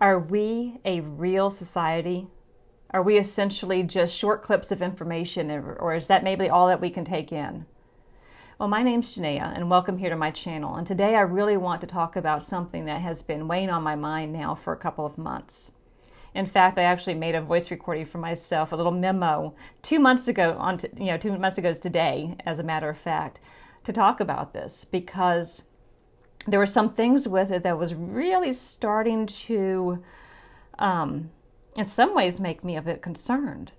Are we a real society? Are we essentially just short clips of information, or is that maybe all that we can take in? Well, my name's Janaea, and welcome here to my channel. And today I really want to talk about something that has been weighing on my mind now for a couple of months. In fact, I actually made a voice recording for myself, a little memo, 2 months ago, 2 months ago today, as a matter of fact, to talk about this, because there were some things with it that was really starting to, in some ways, make me a bit concerned.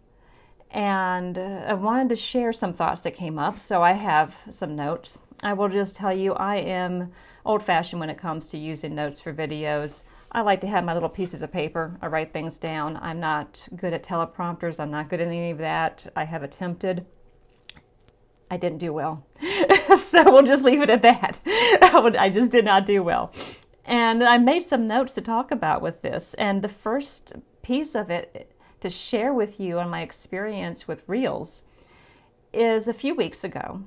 And I wanted to share some thoughts that came up, so I have some notes. I will just tell you, I am old-fashioned when it comes to using notes for videos. I like to have my little pieces of paper. I write things down. I'm not good at teleprompters. I'm not good at any of that. I have attempted. I didn't do well. So we'll just leave it at that. I just did not do well. And I made some notes to talk about with this. And the first piece of it to share with you on my experience with Reels is a few weeks ago.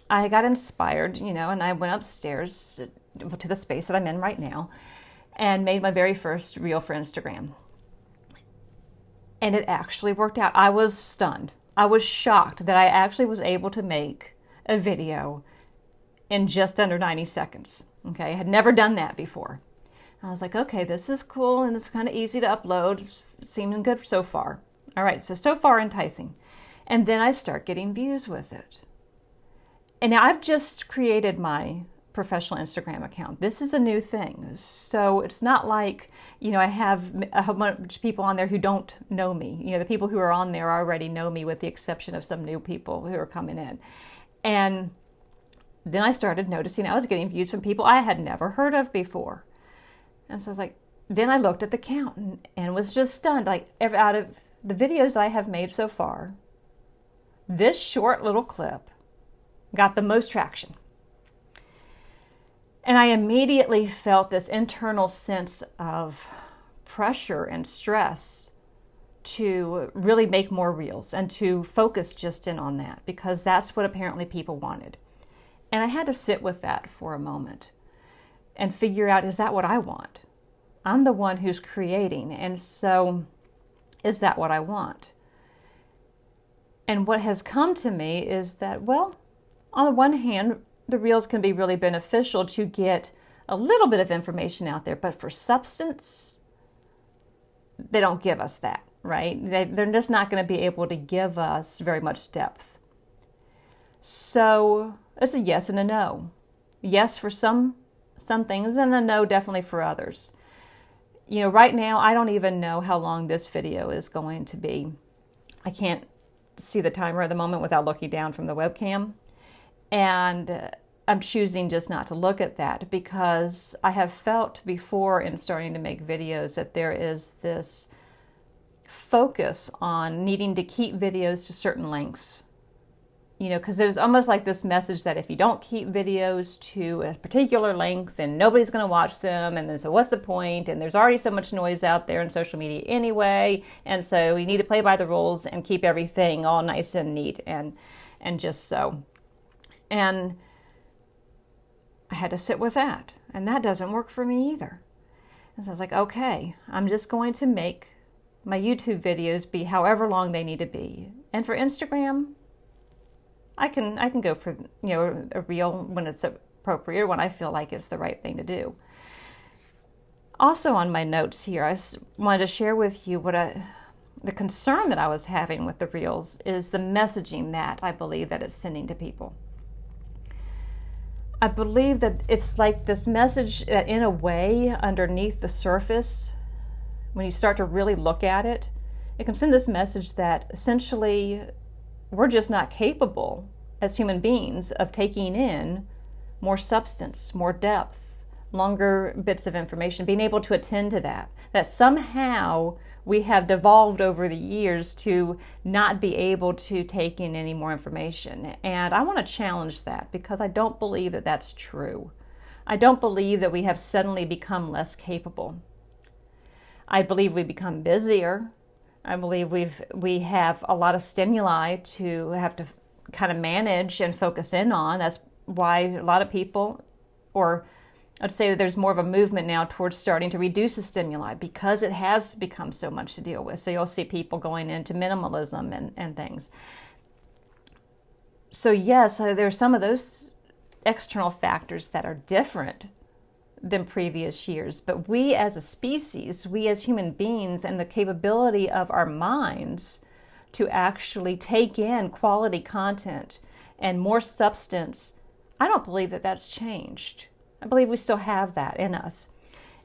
I got inspired, and I went upstairs to the space that I'm in right now and made my very first reel for Instagram. And it actually worked out. I was stunned. I was shocked that I actually was able to make a video in just under 90 seconds. Okay, I had never done that before. I was like, okay, this is cool and it's kind of easy to upload. It's seeming good so far. All right, so far enticing. And then I start getting views with it. And now I've just created my professional Instagram account. This is a new thing. So it's not like, I have a whole bunch of people on there who don't know me. The people who are on there already know me, with the exception of some new people who are coming in. And then I started noticing I was getting views from people I had never heard of before. And so I was like, then I looked at the count and was just stunned. Like, out of the videos I have made so far, this short little clip got the most traction. And I immediately felt this internal sense of pressure and stress to really make more reels and to focus just in on that, because that's what apparently people wanted. And I had to sit with that for a moment and figure out, is that what I want? I'm the one who's creating, and so is that what I want? And what has come to me is that, well, on the one hand, the reels can be really beneficial to get a little bit of information out there, but for substance, they don't give us that, right? They're just not going to be able to give us very much depth. So it's a yes and a no. Yes for some things, and a no definitely for others. Right now, I don't even know how long this video is going to be. I can't see the timer at the moment without looking down from the webcam. And I'm choosing just not to look at that, because I have felt before in starting to make videos that there is this focus on needing to keep videos to certain lengths. Because there's almost like this message that if you don't keep videos to a particular length, then nobody's going to watch them. And then, so what's the point? And there's already so much noise out there in social media anyway. And so we need to play by the rules and keep everything all nice and neat and just so. And I had to sit with that. And that doesn't work for me either. And so I was like, okay, I'm just going to make my YouTube videos be however long they need to be. And for Instagram, I can go for a reel when it's appropriate, when I feel like it's the right thing to do. Also on my notes here, I wanted to share with you the concern that I was having with the reels is the messaging that I believe that it's sending to people. I believe that it's like this message that, in a way, underneath the surface, when you start to really look at it, it can send this message that essentially we're just not capable as human beings of taking in more substance, more depth, longer bits of information, being able to attend to that somehow we have devolved over the years to not be able to take in any more information. And I want to challenge that, because I don't believe that that's true. I don't believe that we have suddenly become less capable. I believe we become busier. I believe we have a lot of stimuli to have to kind of manage and focus in on. That's why a lot of people, or I'd say that there's more of a movement now towards starting to reduce the stimuli because it has become so much to deal with. So you'll see people going into minimalism and things. So yes, there's some of those external factors that are different than previous years. But we as a species, we as human beings, and the capability of our minds to actually take in quality content and more substance, I don't believe that that's changed. I believe we still have that in us.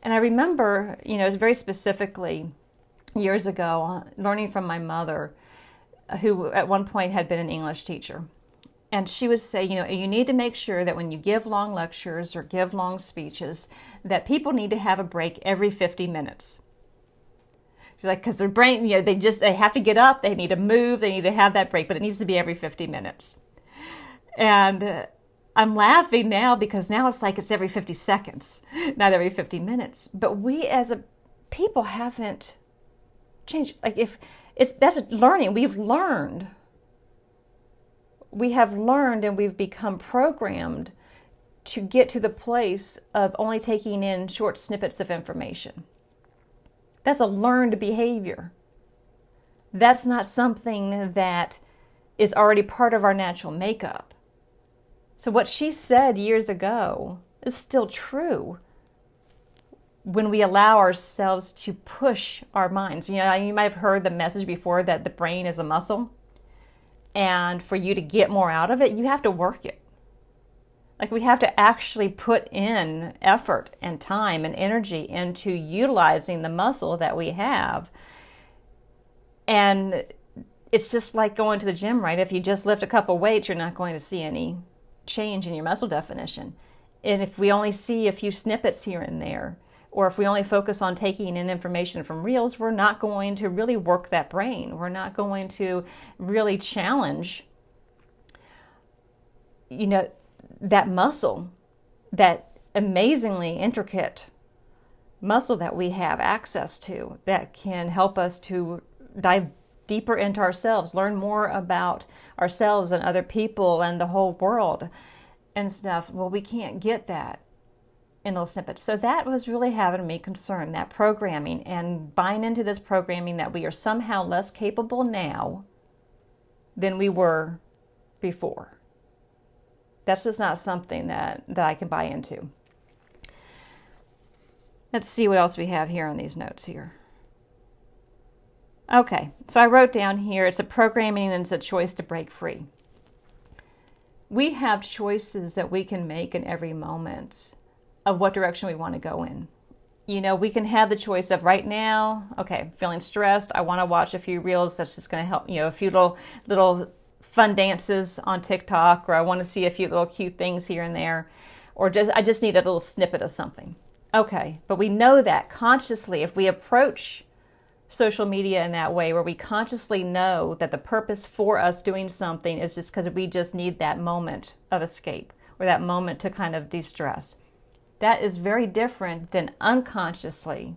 And I remember, very specifically years ago, learning from my mother, who at one point had been an English teacher. And she would say, you need to make sure that when you give long lectures or give long speeches, that people need to have a break every 50 minutes. She's like, because their brain, they have to get up, they need to move, they need to have that break, but it needs to be every 50 minutes. And I'm laughing now because now it's like it's every 50 seconds, not every 50 minutes. But we as a people haven't changed. That's learning. We have learned and we've become programmed to get to the place of only taking in short snippets of information. That's a learned behavior. That's not something that is already part of our natural makeup. So what she said years ago is still true when we allow ourselves to push our minds. You might have heard the message before that the brain is a muscle. And for you to get more out of it, you have to work it. Like we have to actually put in effort and time and energy into utilizing the muscle that we have. And it's just like going to the gym, right? If you just lift a couple weights, you're not going to see any change in your muscle definition. And if we only see a few snippets here and there, or if we only focus on taking in information from reels, we're not going to really work that brain. We're not going to really challenge, that muscle, that amazingly intricate muscle that we have access to that can help us to dive deeper into ourselves, learn more about ourselves and other people and the whole world and stuff. Well, we can't get that in little snippets. So that was really having me concerned, that programming and buying into this programming that we are somehow less capable now than we were before. That's just not something that I can buy into. Let's see what else we have here on these notes here. Okay, so I wrote down here, it's a programming and it's a choice to break free. We have choices that we can make in every moment of what direction we want to go in. We can have the choice of right now, okay, feeling stressed, I want to watch a few reels that's just going to help, a few little fun dances on TikTok, or I want to see a few little cute things here and there, or I just need a little snippet of something. Okay, but we know that consciously, if we approach social media in that way, where we consciously know that the purpose for us doing something is just because we just need that moment of escape or that moment to kind of de-stress. That is very different than unconsciously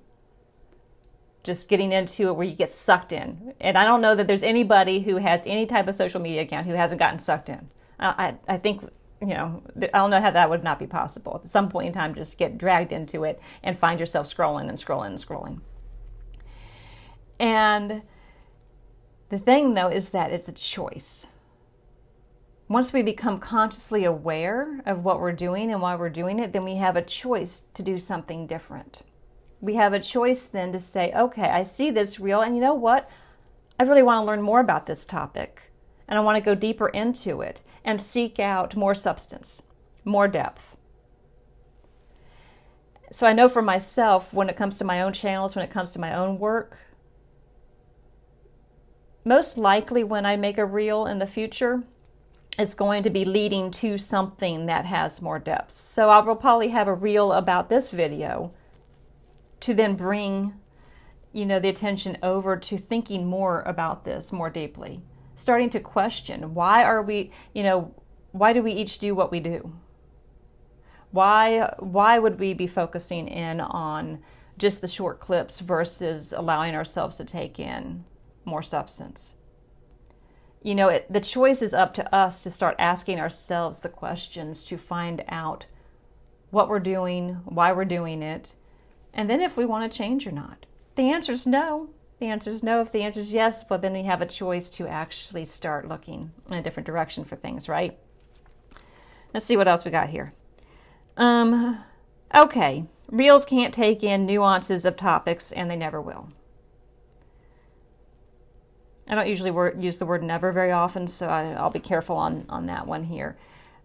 just getting into it where you get sucked in. And I don't know that there's anybody who has any type of social media account who hasn't gotten sucked in. I think, I don't know how that would not be possible. At some point in time, just get dragged into it and find yourself scrolling and scrolling and scrolling. And the thing, though, is that it's a choice. Once we become consciously aware of what we're doing and why we're doing it, then we have a choice to do something different. We have a choice then to say, okay, I see this reel, and you know what? I really want to learn more about this topic, and I want to go deeper into it and seek out more substance, more depth. So I know for myself, when it comes to my own channels, when it comes to my own work, most likely when I make a reel in the future, it's going to be leading to something that has more depth. So I will probably have a reel about this video to then bring, the attention over to thinking more about this more deeply, starting to question, why do we each do what we do? Why would we be focusing in on just the short clips versus allowing ourselves to take in more substance? The choice is up to us to start asking ourselves the questions to find out what we're doing, why we're doing it, and then if we want to change or not. The answer is no. The answer is no. If the answer is yes, well, then we have a choice to actually start looking in a different direction for things, right? Let's see what else we got here. Okay, reels can't take in nuances of topics, and they never will. I don't usually use the word never very often, so I'll be careful on that one here.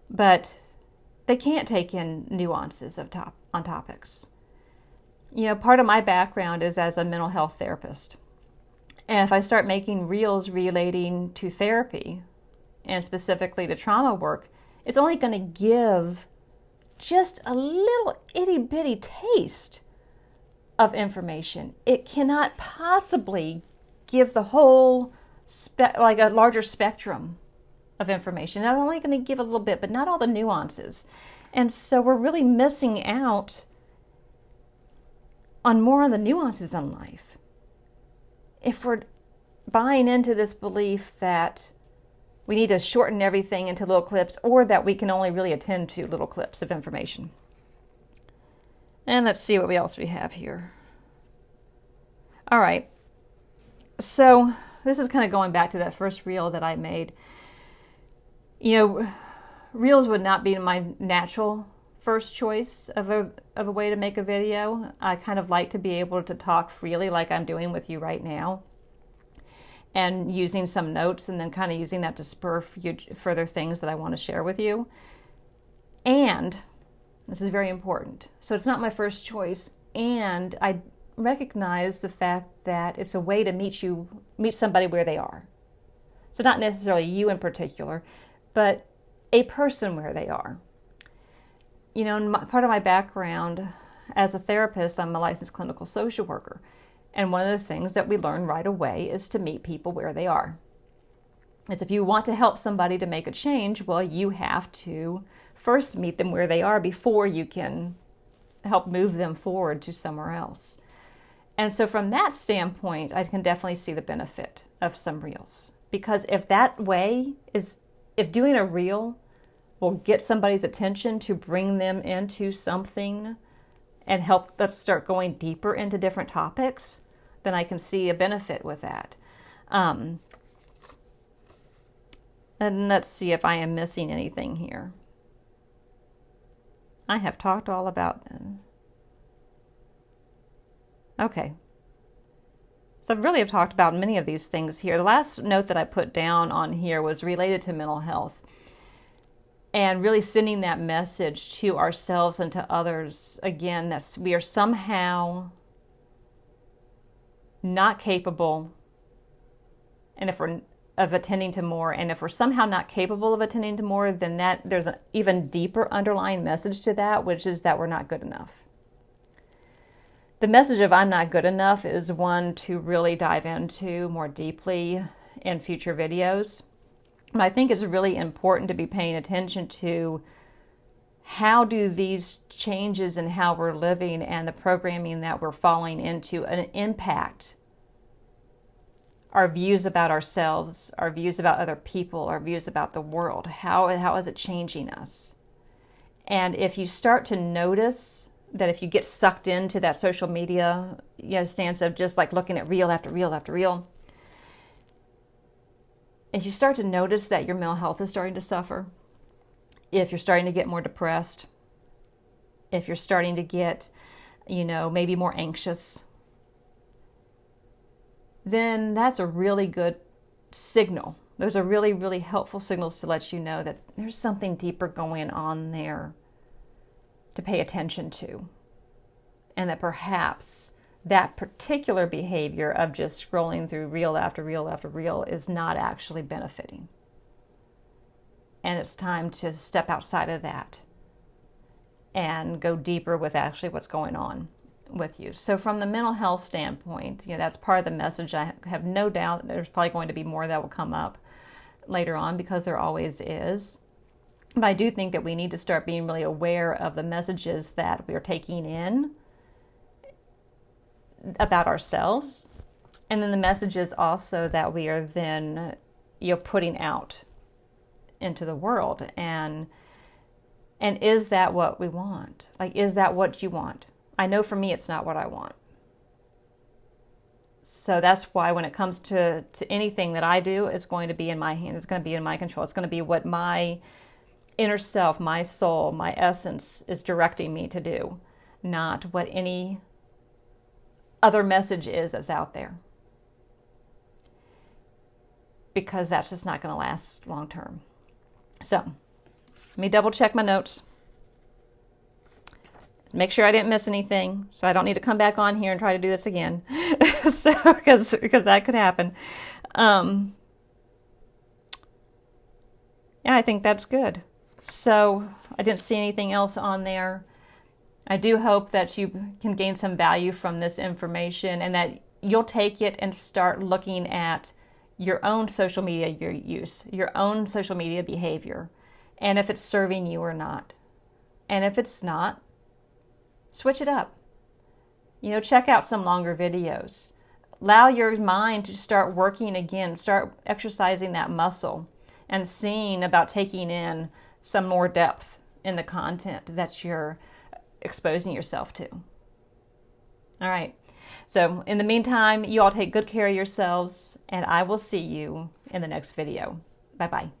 But they can't take in nuances on topics. Part of my background is as a mental health therapist. And if I start making reels relating to therapy, and specifically to trauma work, it's only going to give just a little itty-bitty taste of information. It cannot possibly give the whole, like a larger spectrum of information. It's only going to give a little bit, but not all the nuances. And so we're really missing out on more of the nuances in life if we're buying into this belief that we need to shorten everything into little clips, or that we can only really attend to little clips of information. And let's see what else we have here. All right. So this is kind of going back to that first reel that I made. Reels would not be my natural first choice of a way to make a video. I kind of like to be able to talk freely like I'm doing with you right now, and using some notes, and then kind of using that to spur further things that I want to share with you. And this is very important. So it's not my first choice, and I recognize the fact that it's a way to meet somebody where they are. So not necessarily you in particular, but a person where they are. Part of my background as a therapist, I'm a licensed clinical social worker. And one of the things that we learn right away is to meet people where they are. It's if you want to help somebody to make a change, well, you have to first meet them where they are before you can help move them forward to somewhere else. And so from that standpoint, I can definitely see the benefit of some reels. Because if doing a reel will get somebody's attention to bring them into something and help us start going deeper into different topics, then I can see a benefit with that. And let's see if I am missing anything here. I have talked all about them. Okay. So I really have talked about many of these things here. The last note that I put down on here was related to mental health, and really sending that message to ourselves and to others, again, that we are somehow not capable of attending to more. And if we're somehow not capable of attending to more, then there's an even deeper underlying message to that, which is that we're not good enough. The message of I'm not good enough is one to really dive into more deeply in future videos. But I think it's really important to be paying attention to how do these changes in how we're living and the programming that we're falling into impact our views about ourselves, our views about other people, our views about the world. How is it changing us? And if you start to notice that if you get sucked into that social media stance of just like looking at reel after reel after reel, if you start to notice that your mental health is starting to suffer, if you're starting to get more depressed, if you're starting to get, maybe more anxious, then that's a really good signal. Those are really, really helpful signals to let you know that there's something deeper going on there to pay attention to. And that perhaps that particular behavior of just scrolling through reel after reel after reel is not actually benefiting. And it's time to step outside of that and go deeper with actually what's going on with you. So from the mental health standpoint, that's part of the message. I have no doubt there's probably going to be more that will come up later on, because there always is. But I do think that we need to start being really aware of the messages that we are taking in about ourselves, and then the messages also that we are then putting out into the world. And And is that what we want? Like, is that what you want? I know for me, it's not what I want. So that's why when it comes to anything that I do, it's going to be in my hands. It's going to be in my control. It's going to be what my inner self, my soul, my essence is directing me to do, not what any other message is that's out there. Because that's just not going to last long term. So, let me double check my notes. Make sure I didn't miss anything, so I don't need to come back on here and try to do this again. So, because that could happen. Yeah, I think that's good. So, I didn't see anything else on there. I do hope that you can gain some value from this information and that you'll take it and start looking at your own social media use, your own social media behavior, and if it's serving you or not. And if it's not, switch it up. Check out some longer videos. Allow your mind to start working again, start exercising that muscle and seeing about taking in some more depth in the content that you're exposing yourself to. All right. So in the meantime, you all take good care of yourselves, and I will see you in the next video. Bye-bye.